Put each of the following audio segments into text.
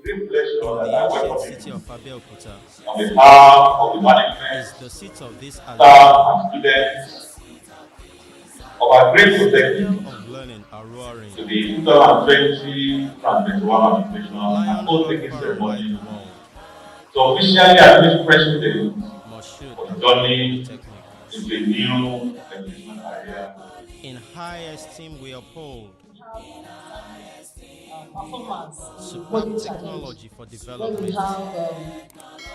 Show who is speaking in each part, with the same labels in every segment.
Speaker 1: great pleasure
Speaker 2: in
Speaker 1: that
Speaker 2: the
Speaker 1: I
Speaker 2: ancient
Speaker 1: welcome
Speaker 2: city
Speaker 1: you
Speaker 2: of Abeokuta
Speaker 1: on behalf of the management,
Speaker 2: is the seat of this
Speaker 1: staff,
Speaker 2: alliance.
Speaker 1: and students of our great
Speaker 2: Citadel
Speaker 1: Polytechnic
Speaker 2: of learning are roaring.
Speaker 1: to the 2020-2021 matriculation and
Speaker 2: Lion heard
Speaker 1: oath-taking
Speaker 2: far and wide the
Speaker 1: ceremony
Speaker 2: world.
Speaker 1: to officially admit president
Speaker 2: Moshood
Speaker 1: for the
Speaker 2: Abiola
Speaker 1: journey
Speaker 2: Polytechnic.
Speaker 1: into a new educational area.
Speaker 2: In high esteem we uphold.
Speaker 3: Performance in
Speaker 2: Superb
Speaker 3: Polytechnic,
Speaker 2: technology for
Speaker 3: where we
Speaker 2: development.
Speaker 3: have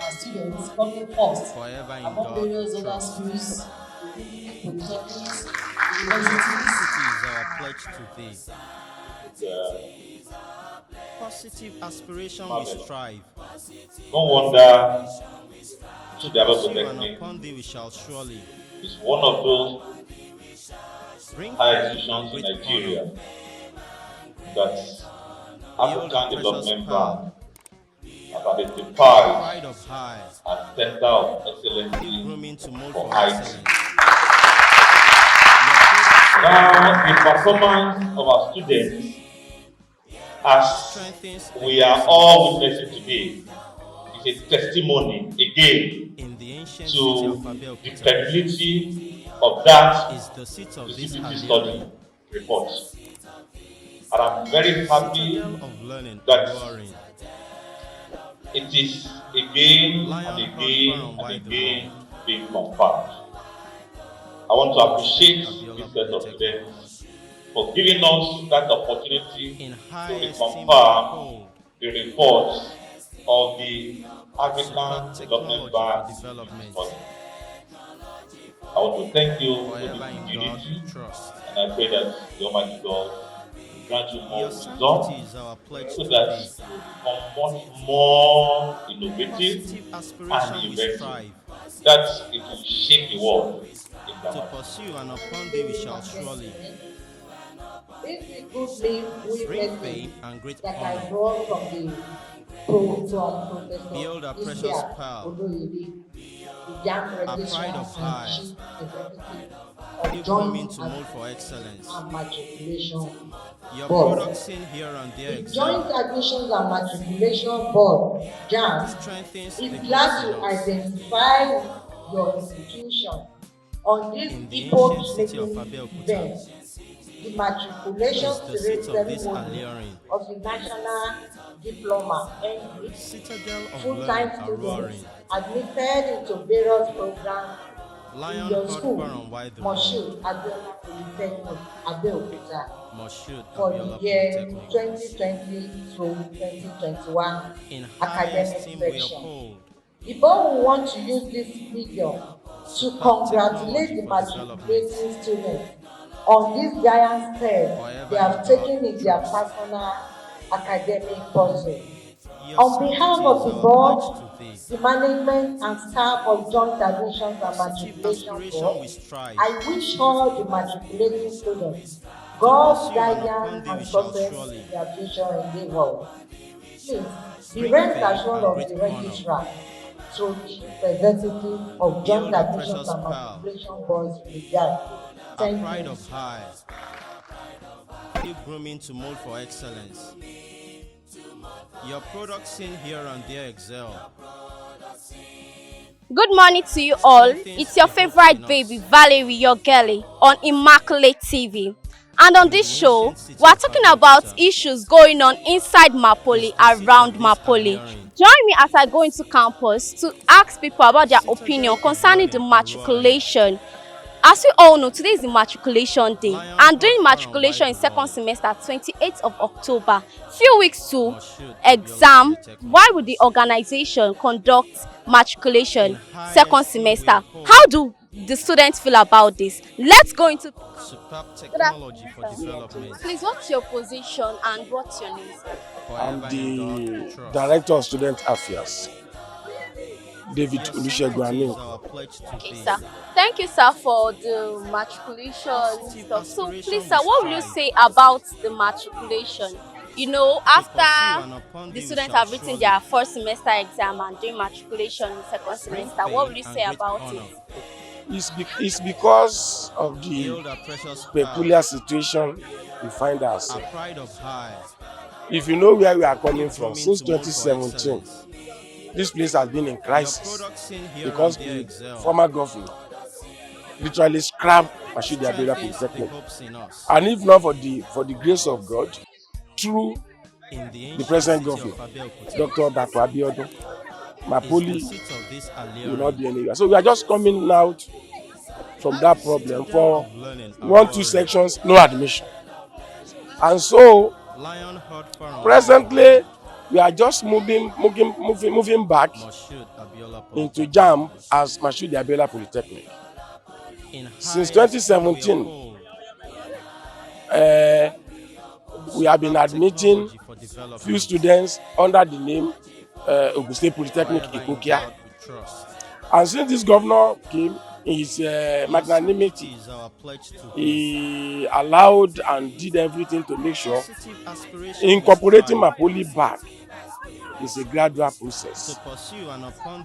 Speaker 3: our students coming first
Speaker 2: Forever in
Speaker 3: among
Speaker 2: God
Speaker 3: various other
Speaker 2: trust.
Speaker 3: schools, polytechnics,
Speaker 2: Simplicity
Speaker 3: universities.
Speaker 2: is our pledge to thee. Positive aspiration we
Speaker 1: Marvelous.
Speaker 2: strive.
Speaker 1: No wonder
Speaker 2: To
Speaker 1: Moshood Abiola
Speaker 2: pursue and
Speaker 1: Polytechnic
Speaker 2: upon thee we shall surely
Speaker 1: is one of those
Speaker 2: bring
Speaker 1: higher
Speaker 2: fame and
Speaker 1: institutions in
Speaker 2: great
Speaker 1: Nigeria
Speaker 2: honor.
Speaker 1: that
Speaker 2: Behold our
Speaker 1: African
Speaker 2: precious
Speaker 1: Development
Speaker 2: pearl,
Speaker 1: Bank has
Speaker 2: pride
Speaker 1: identified
Speaker 2: of high,
Speaker 1: as Center of Excellency
Speaker 2: grooming to mold
Speaker 1: for
Speaker 2: for
Speaker 1: IT.
Speaker 2: excellence.
Speaker 1: Now, the performance of our students, as
Speaker 2: Strengthens the
Speaker 1: we are all witnessing today, is a testimony again
Speaker 2: in the ancient city
Speaker 1: to
Speaker 2: of
Speaker 1: the
Speaker 2: Abeokuta
Speaker 1: credibility of that
Speaker 2: is the seat of this
Speaker 1: feasibility
Speaker 2: alluring.
Speaker 1: study report. And I'm very happy
Speaker 2: Citadel of learning
Speaker 1: that
Speaker 2: roaring.
Speaker 1: it is again
Speaker 2: Lion
Speaker 1: and
Speaker 2: heard far
Speaker 1: again
Speaker 2: and
Speaker 1: and
Speaker 2: wide the
Speaker 1: again
Speaker 2: world.
Speaker 1: being confirmed. I want to appreciate
Speaker 2: Abiola
Speaker 1: this set of
Speaker 2: Polytechnic.
Speaker 1: students for giving us that opportunity
Speaker 2: In
Speaker 1: to
Speaker 2: high esteem we
Speaker 1: reconfirm
Speaker 2: uphold.
Speaker 1: the reports of the African
Speaker 2: Superb
Speaker 1: Development
Speaker 2: technology
Speaker 1: Bank
Speaker 2: for development.
Speaker 1: study. I want to thank you for this
Speaker 2: Forever in
Speaker 1: opportunity,
Speaker 2: God trust.
Speaker 1: and I pray that the Almighty God will grant you more
Speaker 2: Your
Speaker 1: wisdom
Speaker 2: sanctity is our pledge
Speaker 1: so
Speaker 2: to
Speaker 1: that
Speaker 2: thee.
Speaker 1: you become much more innovative
Speaker 2: Positive
Speaker 1: and
Speaker 2: aspiration we
Speaker 1: inventive,
Speaker 2: strive.
Speaker 1: that it will shake the world in
Speaker 2: To
Speaker 1: that
Speaker 2: pursue and upon thee we shall surely
Speaker 3: This is good name we
Speaker 2: bring
Speaker 3: message
Speaker 2: fame and great
Speaker 3: that I
Speaker 2: honor.
Speaker 3: brought from Professor
Speaker 2: Behold our precious
Speaker 3: Isia
Speaker 2: pearl,
Speaker 3: Oloyede, the Jam
Speaker 2: our
Speaker 3: Registrar
Speaker 2: pride of high,
Speaker 3: and Chief Executive
Speaker 2: you
Speaker 3: of
Speaker 2: groom me
Speaker 3: Joint
Speaker 2: to mold for excellence.
Speaker 3: and Matriculation
Speaker 2: Your
Speaker 3: Board.
Speaker 2: products seen here and there
Speaker 3: The Joint
Speaker 2: excel.
Speaker 3: Admissions and Matriculation Board, JAM,
Speaker 2: Strengthens the
Speaker 3: is
Speaker 2: growth
Speaker 3: glad
Speaker 2: in
Speaker 3: to
Speaker 2: us.
Speaker 3: identify your institution on this
Speaker 2: In the ancient city of
Speaker 3: epoch-making
Speaker 2: Abeokuta
Speaker 3: event, the matriculation
Speaker 2: is the seat of this
Speaker 3: ceremony
Speaker 2: alluring.
Speaker 3: of the National Diploma ND.
Speaker 2: Citadel of
Speaker 3: Full-time
Speaker 2: learning are roaring.
Speaker 3: students admitted into various programs in
Speaker 2: Lion
Speaker 3: your
Speaker 2: heard
Speaker 3: school,
Speaker 2: far and wide the world.
Speaker 3: Moshood Abiola Polytechnic, Abeokuta,
Speaker 2: Moshood
Speaker 3: for
Speaker 2: Abiola
Speaker 3: the year
Speaker 2: Polytechnic.
Speaker 3: 2020 through 2021
Speaker 2: In high
Speaker 3: academic
Speaker 2: esteem we
Speaker 3: section.
Speaker 2: uphold.
Speaker 3: The board will want to use this medium to congratulate the matriculating students on this giant step they have taken in their personal academic pursuit.
Speaker 2: Your
Speaker 3: On behalf
Speaker 2: sanctity
Speaker 3: of
Speaker 2: is
Speaker 3: the
Speaker 2: our
Speaker 3: board,
Speaker 2: pledge to thee.
Speaker 3: the management and staff of Joint Admissions and
Speaker 2: Positive
Speaker 3: Matriculation
Speaker 2: aspiration we
Speaker 3: Board,
Speaker 2: strive.
Speaker 3: I wish all the matriculating students
Speaker 2: To
Speaker 3: God's
Speaker 2: pursue and upon
Speaker 3: guidance
Speaker 2: thee
Speaker 3: and
Speaker 2: we shall
Speaker 3: success
Speaker 2: surely
Speaker 3: in their future endeavors. Please be
Speaker 2: bring
Speaker 3: rest
Speaker 2: fame
Speaker 3: assured
Speaker 2: and
Speaker 3: of
Speaker 2: great
Speaker 3: the
Speaker 2: honor.
Speaker 3: registrar, so chief executive of Joint
Speaker 2: Behold our
Speaker 3: Admissions
Speaker 2: precious
Speaker 3: and
Speaker 2: pearl,
Speaker 3: Matriculation Boards regard.
Speaker 2: our
Speaker 3: Thank
Speaker 2: pride
Speaker 3: you.
Speaker 2: of high, you grooming to mold for excellence. Your products seen here and there excel.
Speaker 4: Good morning to you all. It's your favorite baby, Valerie, your girlie, on Immaculate TV. And on this show, we're talking about issues going on inside Mapoly, around Mapoly. Join me as I go into campus to ask people about their opinion concerning the matriculation. As we all know, today is the matriculation day, and during matriculation in second semester, 28th of October, few weeks to exam, why would the organization conduct matriculation second semester? How do the students feel about this? Let's go into.
Speaker 2: Superb
Speaker 4: Good afternoon,
Speaker 2: technology for
Speaker 4: sir.
Speaker 2: development.
Speaker 4: Please, what's your position and what's your name, sir?
Speaker 5: I'm
Speaker 2: Forever in
Speaker 5: the
Speaker 2: God trust.
Speaker 5: Director of Student Affairs, David
Speaker 2: Your
Speaker 5: Olusegun
Speaker 2: sanctity is
Speaker 5: Anu.
Speaker 2: our pledge to
Speaker 4: Okay,
Speaker 2: thee.
Speaker 4: sir. Thank you, sir, for the matriculation stuff. So, please, sir, what will you say about the matriculation? You know, after the students have written their first semester exam and doing matriculation in second semester, what will you say about it?
Speaker 5: It's because of the
Speaker 2: Behold our precious
Speaker 5: peculiar
Speaker 2: pearl,
Speaker 5: situation we find
Speaker 2: our
Speaker 5: ourselves.
Speaker 2: pride of high,
Speaker 5: If you know where we are coming from, since 2017, this place has been in crisis because the former governor literally scrapped Moshood Abiola Polytechnic. And if not for the grace of God, through the present governor, Dr. Abiola, Mapoly will not be anywhere. So we are just coming out from that problem. For 1-2 sections, no admission. And so presently we are just moving back into JAMB as Moshood Abiola Polytechnic. Since 2017, we have been admitting few students under the name OGD State Polytechnic Ikokia. And since this governor came, in his magnanimity, he allowed and did everything to make sure incorporating Mapoly back is a gradual process.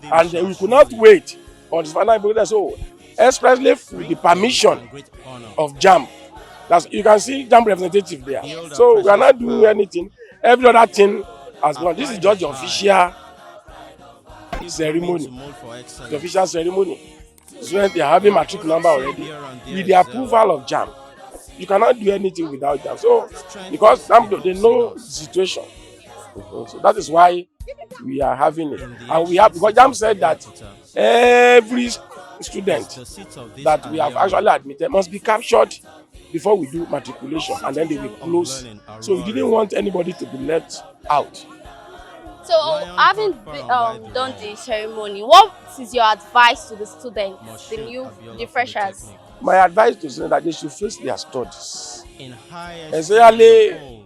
Speaker 5: And we could not wait on the final process. So, especially with the permission of JAMB. You can see JAMB representative there. So we are not doing anything. Every other thing has gone. This is just the official ceremony. The official ceremony. Students, they are having matric number already. With the approval of JAMB. You cannot do anything without JAMB. So, because they know the situation. So that is why we are having it. And we have, because JAMB said that every student that we have actually admitted must be captured before we do matriculation, and then they will close. So we didn't want anybody to be left out.
Speaker 4: So having done the ceremony, what is your advice to the students, the freshers?
Speaker 5: My advice to students that they should face their studies. Especially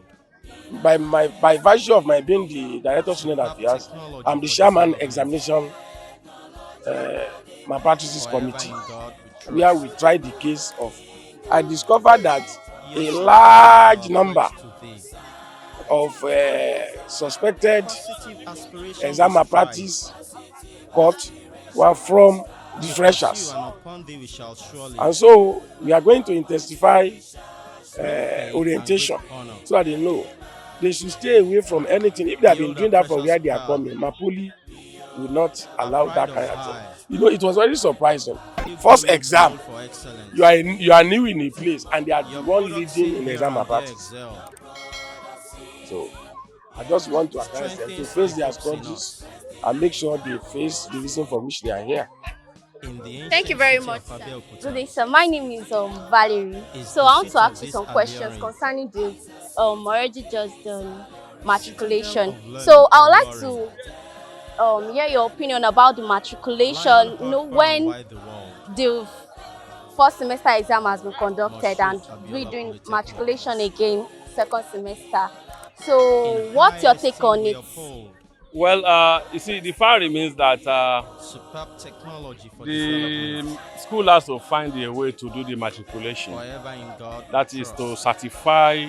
Speaker 5: by virtue of my being the director of student affairs, I'm the chairman examination malpractices committee, where we tried the case of. I discovered that a large number of suspected exam malpractice caught were from the freshers. And so we are going to intensify orientation so that they know they should stay away from anything. If they have been doing that from where they are coming, Mapoly will not allow that kind of thing. You know, it was very surprising. First exam, you are new in a place and they are the one leading in exam malpractice. So I just want to advise them to face their studies and make sure they face the reason for which they are here.
Speaker 4: Thank you very much, sir. Good day, sir. My name is Valerie. So I want to ask you some questions concerning the already just done matriculation. So I would like to hear your opinion about the matriculation. You know, when the first semester exam has been conducted and we're doing matriculation again, second semester. So what's your take on it?
Speaker 6: Well, you see, the fact remains that the school has to find a way to do the matriculation. That is to certify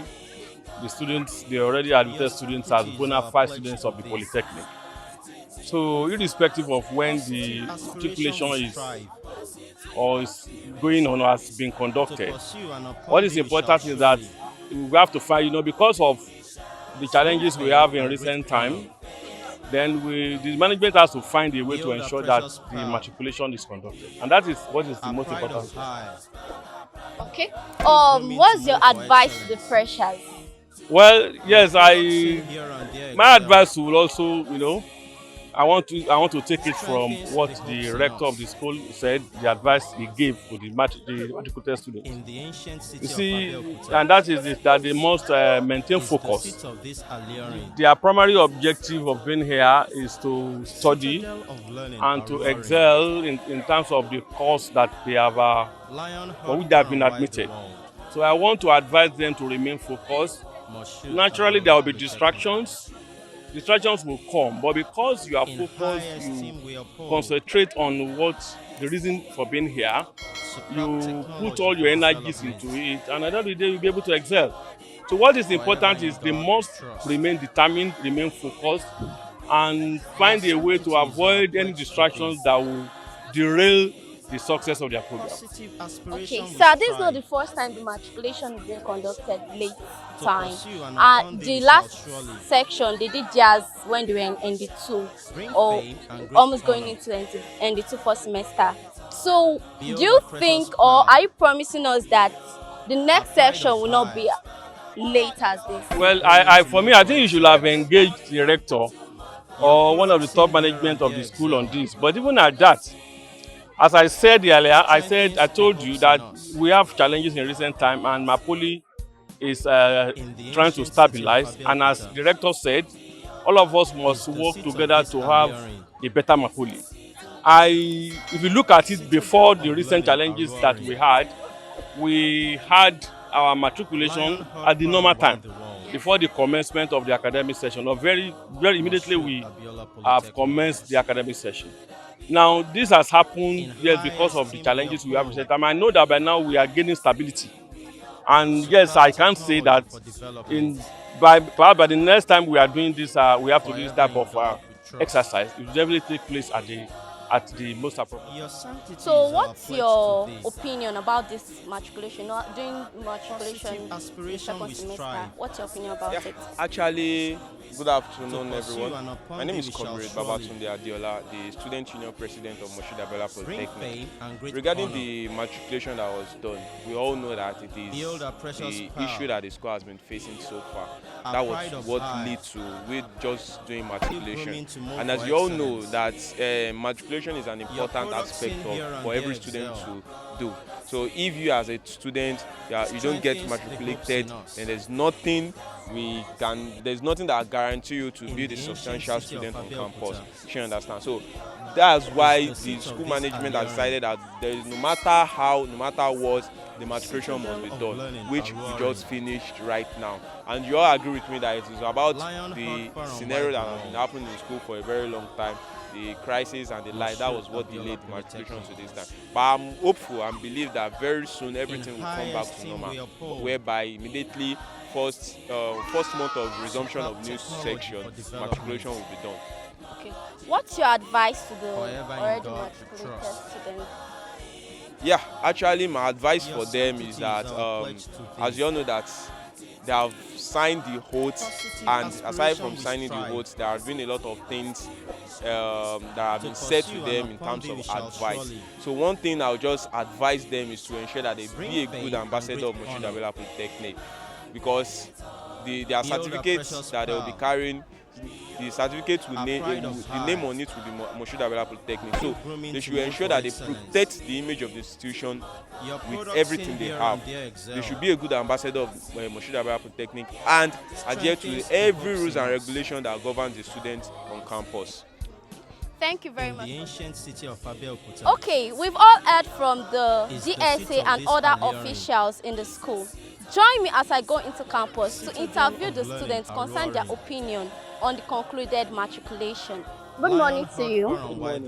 Speaker 6: the students, the already admitted students, as bona fide students of the Polytechnic. So, irrespective of when the matriculation is going on or has been conducted, what is important is that we have to find, because of the challenges we have in recent time, then the management has to find a way to ensure that the matriculation is conducted. And that is what is the most important.
Speaker 4: Okay. What's your advice to the freshers?
Speaker 6: Well, yes, my advice will also, I want to take it from what the rector of the school said, the advice he gave to the matriculated students. You see, and that is that they must maintain focus. Their primary objective of being here is to study and to excel in terms of the course that they have, for which they have been admitted. So I want to advise them to remain focused. Naturally, there will be distractions. Distractions will come, but because you are focused, you concentrate on what the reason for being here, you put all your energies into it, and at the end of the day, you'll be able to excel. So what is important is they must remain determined, remain focused, and find a way to avoid any distractions that will derail the success of their program.
Speaker 4: Okay, so this is not the first time the matriculation is being conducted late time. The last section they did theirs when they were in ND2 or almost going into ND2 first semester. So do you think, or are you promising us that the next section will not be late as this?
Speaker 6: Well, for me, I think you should have engaged the rector or one of the top management of the school on this. But even at that, as I said earlier, I told you that we have challenges in recent time, and Mapoly is trying to stabilize. And as the rector said, all of us must work together to have a better Mapoly. If you look at it before the recent challenges that we had our matriculation at the normal time, before the commencement of the academic session, or very immediately we have commenced the academic session. Now, this has happened because of the challenges we have recent time. I know that by now we are gaining stability. And yes, I can say that perhaps by the next time we are doing this, we have to do this type of exercise. It will definitely take place at the most appropriate.
Speaker 4: So what's your opinion about this matriculation, doing matriculation in second semester? What's your opinion about it?
Speaker 7: Actually, good afternoon everyone. My name is Comrade Babatunde Adiola, the student union president of Moshood Abiola Polytechnic. Regarding the matriculation that was done, we all know that it is the issue that the school has been facing so far. That was what led to we just doing matriculation. And as you all know that matriculation is an important aspect for every student to do. So if you as a student you don't get matriculated, then there's nothing that guarantee you to be the substantial student on campus. You understand? So that's why the school management has decided that there is no matter what, the matriculation must be done, which we just finished right now. And you all agree with me that it is about the scenario that has been happening in school for a very long time, the crisis and the like. That was what delayed the matriculation to this time. But I'm hopeful and believe that very soon everything will come back to normal, whereby immediately first month of resumption of new section, matriculation will be done.
Speaker 4: Okay. What's your advice to the already matriculated students?
Speaker 7: Yeah, actually my advice for them is that as you all know that they have signed the oath, and aside from signing the oath, there have been a lot of things that have been said to them in terms of advice. So one thing I'll just advise them is to ensure that they be a good ambassador of Moshood Abiola Polytechnic, because their certificates that they will be carrying, the certificate the name on it will be Moshood Abiola Polytechnic. So they should ensure that they protect the image of the institution with everything they have. They should be a good ambassador of Moshood Abiola Polytechnic and adhere to every rules and regulation that governs the students on campus.
Speaker 4: Thank you very much. Okay, we've all heard from the GSA and other officials in the school. Join me as I go into campus to interview the students concerning their opinion on the concluded matriculation. Good morning to you.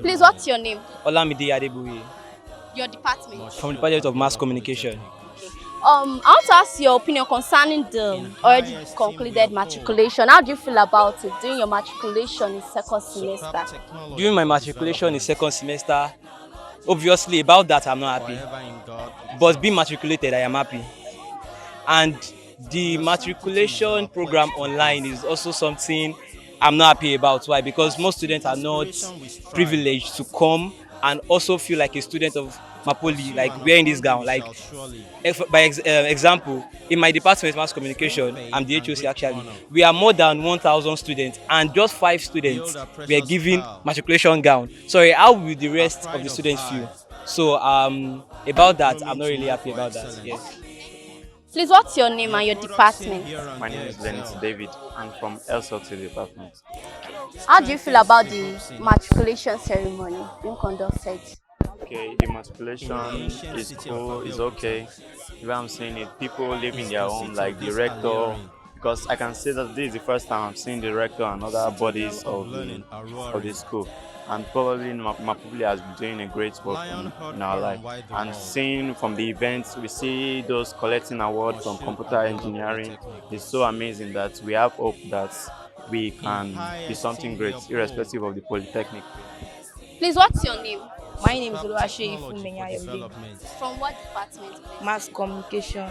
Speaker 4: Please, what's your name?
Speaker 8: Olamide Adebuye.
Speaker 4: Your department?
Speaker 8: From the Department of Mass Communication.
Speaker 4: Okay. I want to ask your opinion concerning the already concluded matriculation. How do you feel about it, doing your matriculation in second semester?
Speaker 8: Doing my matriculation in second semester, obviously about that I'm not happy. But being matriculated, I am happy. And the matriculation program online is also something I'm not happy about. Why? Because most students are not privileged to come and also feel like a student of Mapoly, like wearing this gown. Like, by example, in my department, mass communication, I'm the HOC actually, we are more than 1,000 students, and just 5 students were given matriculation gown. Sorry, how will the rest of the students feel? So, about that, I'm not really happy about that. Yes.
Speaker 4: Please, what's your name and your department?
Speaker 9: My name is Lenny David. I'm from LSOT department.
Speaker 4: How do you feel about the matriculation ceremony being conducted?
Speaker 9: Okay, the matriculation is cool, it's okay. The way I'm saying it, people live in their home, like the rector, because I can say that this is the first time I'm seeing the rector and other bodies of the school. And probably Mapoly has been doing a great work in our life. And seeing from the events, we see those collecting awards from computer engineering. It's so amazing that we have hope that we can be something great, irrespective of the polytechnic.
Speaker 4: Please, what's your name?
Speaker 10: My name is Oluwaseyi Funmiya.
Speaker 4: From what department, please?
Speaker 10: Mass communication.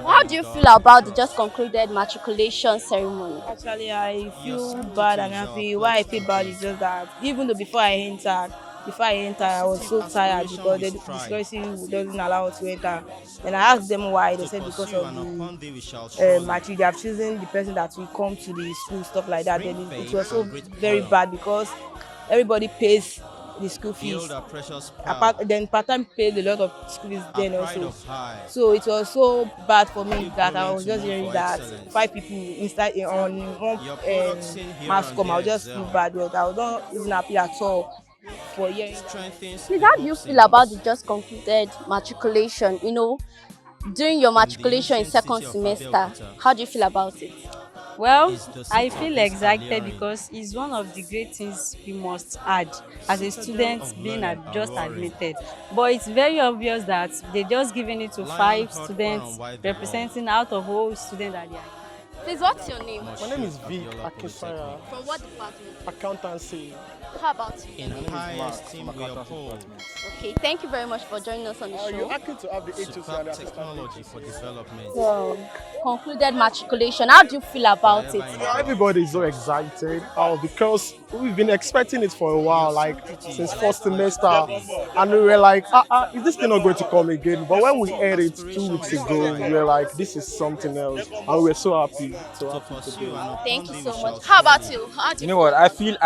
Speaker 4: How do you feel about the just concluded matriculation ceremony?
Speaker 10: Actually, I feel bad and happy. Why I feel bad is just that even though before I entered, I was so tired because the security doesn't allow us to enter. And I asked them why. They said because of the matric, they have chosen the person that will come to the school, stuff like that. Then it was so very bad because everybody pays the school fees. Then part-time paid a lot of school fees then also. So it was so bad for me that I was just hearing that 5 people inside on one mass com. I was just feel bad. But I was not even happy at all for hearing.
Speaker 4: Please, how do you feel about the just concluded matriculation? You know, during your matriculation in second semester, how do you feel about it?
Speaker 11: Well, I feel excited because it's one of the great things we must add as a student being just admitted. But it's very obvious that they're just giving it to 5 students representing out of all students that they are.
Speaker 4: Please, what's your name?
Speaker 12: My name is Vic Akisaya.
Speaker 4: From what department?
Speaker 12: Accountancy.
Speaker 4: How about you?
Speaker 12: My name is Mark from Accountancy department.
Speaker 4: Okay, thank you very much for joining us on the show.
Speaker 12: You're happy to have the HOC and the assistant
Speaker 2: for development.
Speaker 4: So, concluded matriculation. How do you feel about it?
Speaker 12: Everybody is so excited because we've been expecting it for a while, like since first semester, and we were like, is this thing not going to come again? But when we heard it 2 weeks ago, we were like, this is something else, and we were so happy to pursue.
Speaker 4: Thank you so much. How about you? How do
Speaker 8: You know what? I feel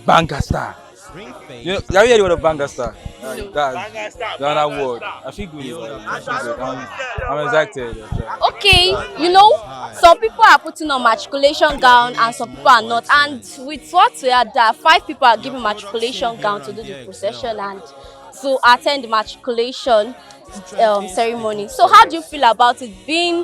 Speaker 8: banger star. You know, have you heard the word of banger star? That's the other word. I feel good. I'm excited.
Speaker 4: Okay, you know, some people are putting on matriculation gown and some people are not. And with what we had, that 5 people are giving matriculation gown to do the procession and to attend the matriculation ceremony. So how do you feel about it being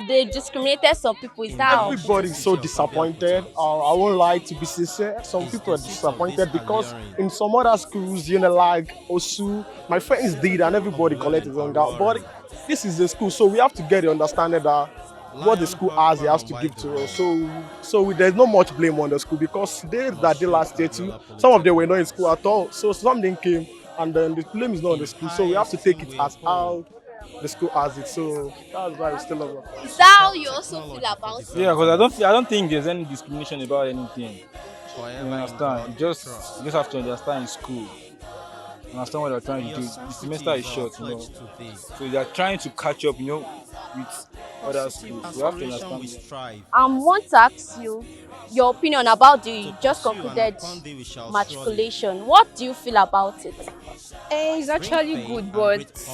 Speaker 4: they discriminated some people? Is that
Speaker 12: everybody's so disappointed? I won't lie, to be sincere, some people are disappointed because in some other schools, you know, like Osu, my friends did and everybody collected on gown. But this is a school, so we have to get the understanding that what the school has, it has to give to us. So there's not much blame on the school because they did last year too. Some of them were not in school at all. So something came and then the blame is not on the school. So we have to take it as how the school has it. So that's why we still love it.
Speaker 4: Is that how you also feel about it?
Speaker 8: Yeah, because I don't think there's any discrimination about anything. You understand? You just have to understand in school. Understand what they're trying to do. The semester is short, you know. So they are trying to catch up, you know, with other schools. You have to understand that.
Speaker 4: I want to ask you your opinion about the just concluded matriculation. What do you feel about it?
Speaker 10: It's actually good, but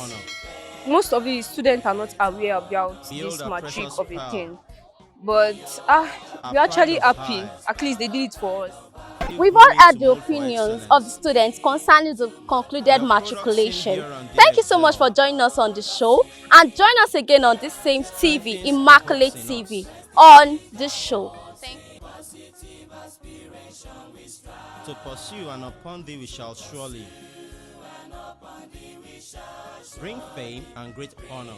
Speaker 10: most of the students are not aware about this matric of a thing. But we're actually happy. At least they did it for us.
Speaker 4: We've all heard the opinions of the students concerning the concluded matriculation. Thank you so much for joining us on the show, and join us again on this same TV, Immaculate TV, on this show. Thank you.
Speaker 2: To pursue, and upon thee we shall surely bring fame and great honor.